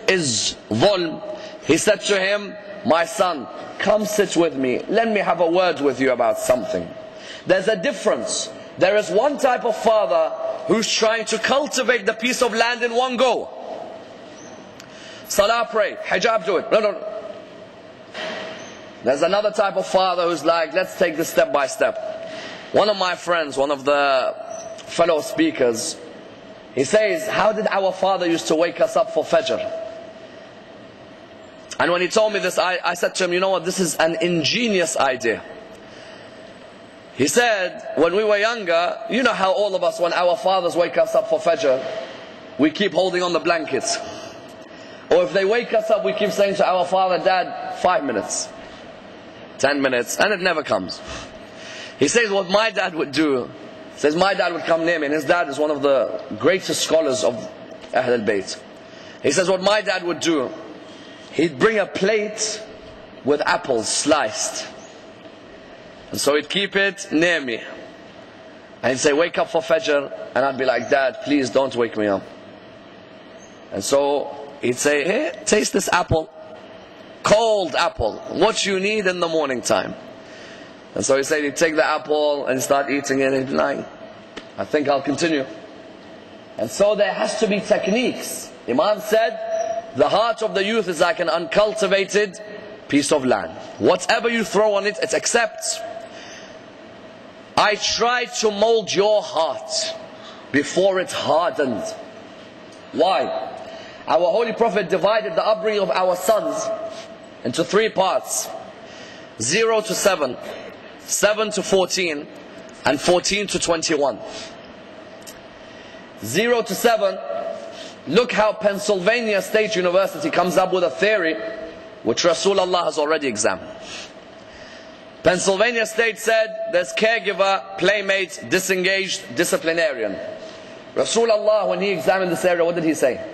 is dhulm. He said to him, my son, come sit with me. Let me have a word with you about something. There's a difference. There is one type of father who's trying to cultivate the piece of land in one go. Salah, pray. Hijab, do it. No. There's another type of father who's like, let's take this step by step. One of my friends, one of the fellow speakers, he says, how did our father used to wake us up for Fajr? And when he told me this, I said to him, you know what, this is an ingenious idea. He said, when we were younger, you know how all of us, when our fathers wake us up for Fajr, we keep holding on the blankets. Or if they wake us up, we keep saying to our father, Dad, 5 minutes, 10 minutes, and it never comes. He says what my dad would do, says my dad would come near me, and his dad is one of the greatest scholars of Ahl al-Bayt. He says what my dad would do, he'd bring a plate with apples sliced. And so he'd keep it near me. And he'd say, wake up for Fajr. And I'd be like, Dad, please don't wake me up. And so he'd say, hey, taste this apple. Cold apple. What you need in the morning time. And so he said, he'd take the apple and start eating it. And he'd be like, I think I'll continue. And so there has to be techniques. Imam said, the heart of the youth is like an uncultivated piece of land. Whatever you throw on it, it accepts. I tried to mold your heart before it hardened. Why? Our Holy Prophet divided the upbringing of our sons into 3 parts. 0 to 7, 7 to 14, and 14 to 21. 0 to 7, look how Pennsylvania State University comes up with a theory which Rasulullah has already examined. Pennsylvania State said there's caregiver, playmate, disengaged, disciplinarian. Rasulullah, when he examined this area, what did he say?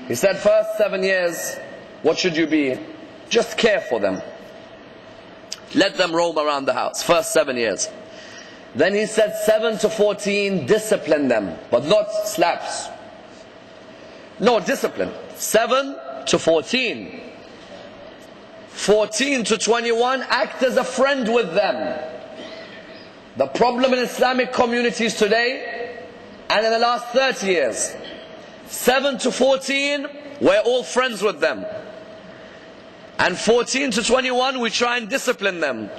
He said, first 7 years, what should you be? Just care for them. Let them roam around the house, first 7 years. Then he said 7 to 14, discipline them, but not slaps. No, discipline. 7 to 14. 14 to 21, act as a friend with them. The problem in Islamic communities today, and in the last 30 years, 7 to 14, we're all friends with them. And 14 to 21, we try and discipline them.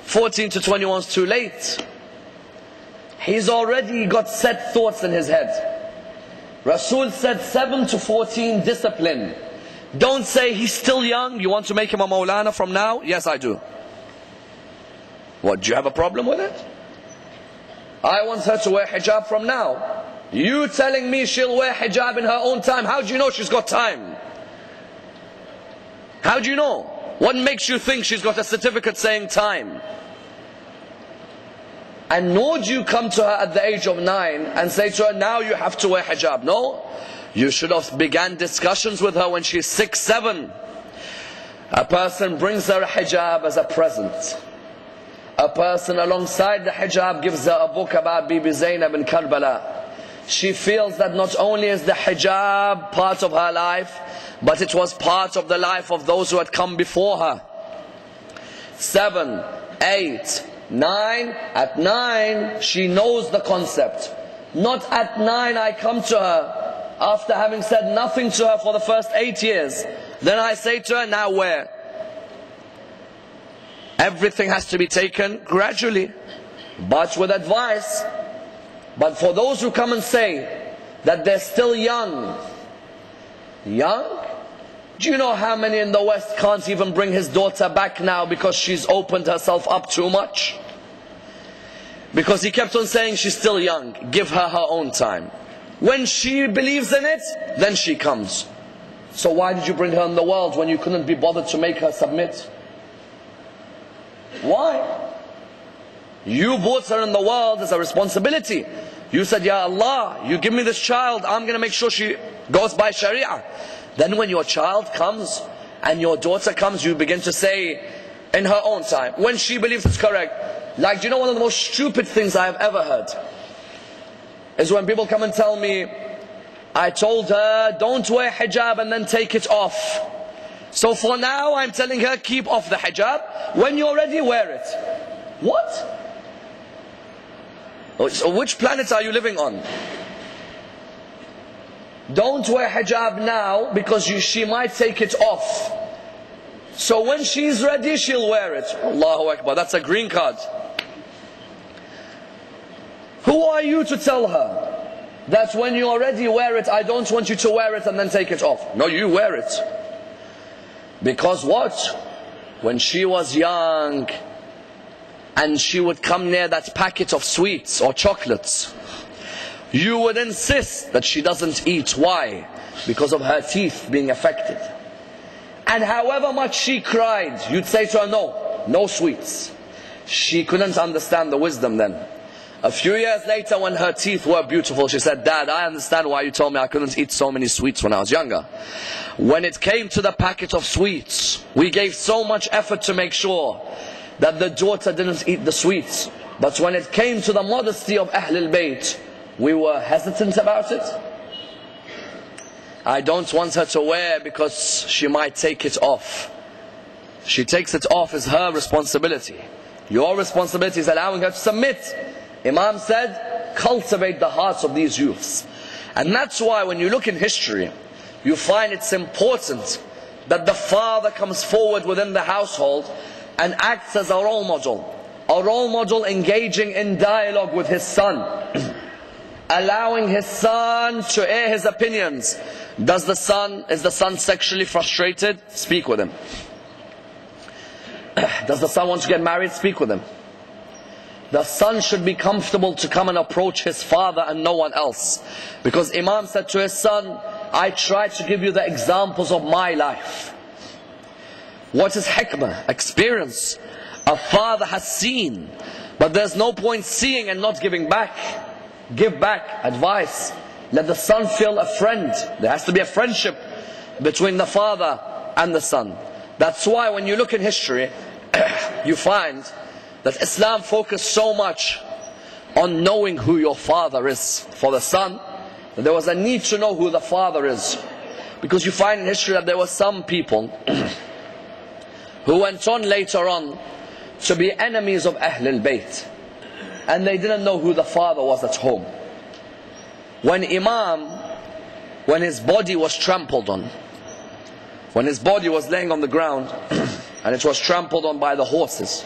14 to 21 is too late. He's already got set thoughts in his head. Rasul said 7 to 14, discipline. Don't say he's still young, you want to make him a Maulana from now? Yes, I do. What, do you have a problem with it? I want her to wear hijab from now. You telling me she'll wear hijab in her own time, how do you know she's got time? How do you know? What makes you think she's got a certificate saying time? And nor do you come to her at the age of 9 and say to her, now you have to wear hijab. No. You should have began discussions with her when she's 6, 7. A person brings her a hijab as a present. A person alongside the hijab gives her a book about Bibi Zainab in Karbala. She feels that not only is the hijab part of her life, but it was part of the life of those who had come before her. 7, 8, 9. At 9, she knows the concept. Not at 9 I come to her after having said nothing to her for the first 8 years. Then I say to her, now where? Everything has to be taken gradually, but with advice. But for those who come and say that they're still young, do you know how many in the West can't even bring his daughter back now because she's opened herself up too much? Because he kept on saying she's still young, give her her own time. When she believes in it, then she comes. So why did you bring her in the world when you couldn't be bothered to make her submit? Why? You brought her in the world as a responsibility. You said, Ya Allah, you give me this child, I'm going to make sure she goes by Sharia. Then when your child comes and your daughter comes, you begin to say in her own time, when she believes it's correct. Like, do you know one of the most stupid things I have ever heard? Is when people come and tell me, I told her, don't wear hijab and then take it off. So for now, I'm telling her, keep off the hijab. When you're ready, wear it. What? So which planet are you living on? Don't wear hijab now because she might take it off. So when she's ready, she'll wear it. Allahu Akbar, that's a green card. Who are you to tell her that when you already wear it, I don't want you to wear it and then take it off? No, you wear it. Because what? When she was young and she would come near that packet of sweets or chocolates, you would insist that she doesn't eat. Why? Because of her teeth being affected. And however much she cried, you'd say to her, no, no sweets. She couldn't understand the wisdom then. A few years later, when her teeth were beautiful, she said, Dad, I understand why you told me I couldn't eat so many sweets when I was younger. When it came to the packet of sweets, we gave so much effort to make sure that the daughter didn't eat the sweets. But when it came to the modesty of Ahlul Bayt, we were hesitant about it. I don't want her to wear because she might take it off. She takes it off is her responsibility. Your responsibility is allowing her to submit. Imam said, cultivate the hearts of these youths. And that's why when you look in history, you find it's important that the father comes forward within the household and acts as a role model. A role model engaging in dialogue with his son. Allowing his son to air his opinions. Is the son sexually frustrated? Speak with him. Does the son want to get married? Speak with him. The son should be comfortable to come and approach his father and no one else. Because Imam said to his son, I try to give you the examples of my life. What is hikmah? Experience. A father has seen, but there's no point seeing and not giving back. Give back advice. Let the son feel a friend. There has to be a friendship between the father and the son. That's why when you look in history, you find that Islam focused so much on knowing who your father is for the son, that there was a need to know who the father is. Because you find in history that there were some people who went on later on to be enemies of Ahlul Bayt. And they didn't know who the father was at home. When his body was trampled on, when his body was laying on the ground and it was trampled on by the horses,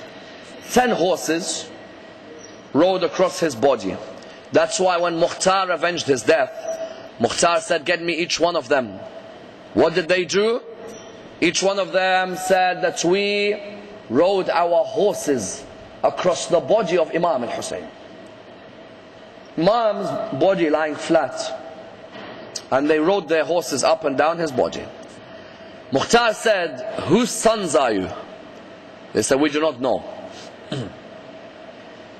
10 horses rode across his body. That's why when Mukhtar avenged his death, Mukhtar said, get me each one of them. What did they do? Each one of them said that we rode our horses across the body of Imam al-Hussein. Imam's body lying flat, and they rode their horses up and down his body. Mukhtar said, whose sons are you? They said, we do not know.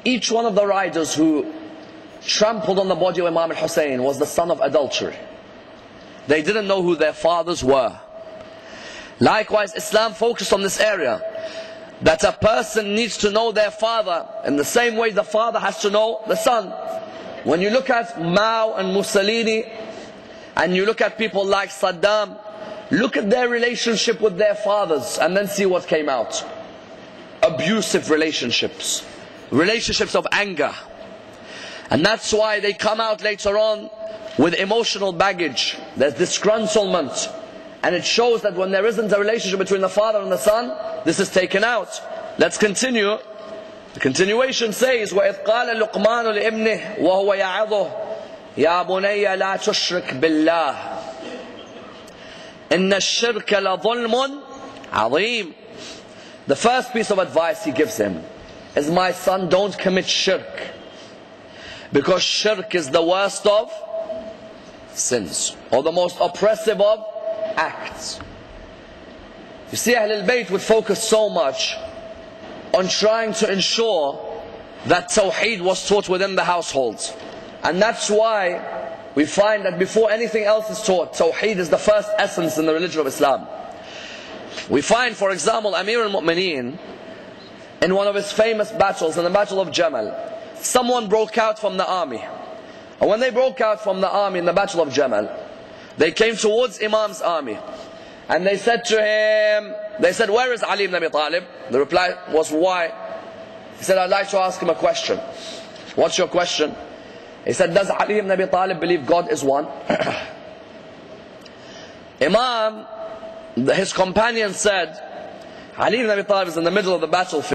Each one of the riders who trampled on the body of Imam al-Hussein was the son of adultery. They didn't know who their fathers were. Likewise, Islam focused on this area, that a person needs to know their father in the same way the father has to know the son. When you look at Mao and Mussolini, and you look at people like Saddam, look at their relationship with their fathers and then see what came out. Abusive relationships, relationships of anger. And that's why they come out later on with emotional baggage. There's disgruntlement. And it shows that when there isn't a relationship between the father and the son, this is taken out. Let's continue. The continuation says, وَإِذْ قَالَ لُقْمَانُ لِإِبْنِهِ وَهُوَ يَعِظُهُ يَا بُنَيَّ لَا تُشْرِكْ بِاللَّهِ إِنَّ الشِّرْكَ لَظُلْمٌ عَظِيمٌ. The first piece of advice he gives him is, my son, don't commit shirk. Because shirk is the worst of sins, or the most oppressive of acts. You see, Ahlul Bayt would focus so much on trying to ensure that Tawheed was taught within the households. And that's why we find that before anything else is taught, Tawheed is the first essence in the religion of Islam. We find, for example, Amir al-Mu'mineen, in one of his famous battles, in the Battle of Jamal, someone broke out from the army And when they broke out from the army in the Battle of Jamal, they came towards Imam's army. And they said to him, they said, where is Ali ibn Abi Talib? The reply was, why? He said, I'd like to ask him a question. What's your question? He said, does Ali ibn Abi Talib believe God is one? Imam, his companion said, Ali ibn Abi Talib is in the middle of the battlefield.